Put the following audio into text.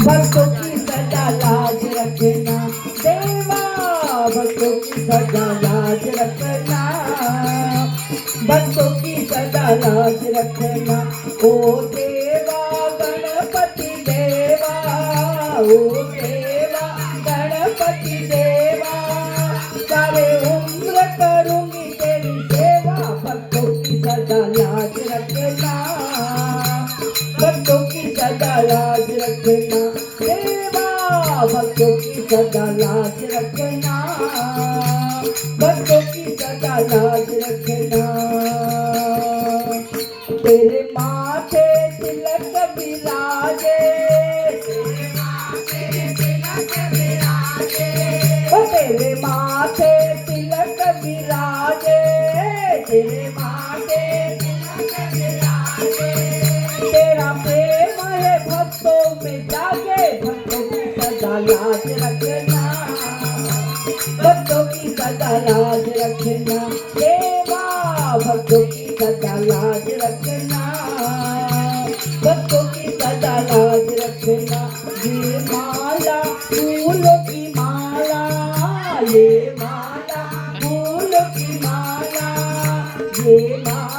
भक्तों की सदा लाज रखना देवा, भक्तों की सदा लाज रखना, भक्तों की सदा लाज रखना। ओ देवा गणपति देवा, ओ देवा गणपति देवा, सारे उम्र करूंगी तेरी सेवा, भक्तों की सदा लाज रखना, भक्तों की सदा लाज रखना देवा, भक्तों की सदा लाज रखना, भक्तों की सदा लाज रखना। तेरे माथे तिलक विराजे, तेरे माथे तिलक विराजे, ओ तेरे माथे तिलक विराजे, तेरे माथे तिलक विराजे, तेरा प्रेम है भक्तों में जागे, भक्तों की सदा लाज रखना, भक्तों की सदा लाज रखना देवा, भक्तों की सदा लाज रखना, भक्तों की सदा लाज रखना। ये माला फूलों की माला, ये माला फूलों की माला, ये माला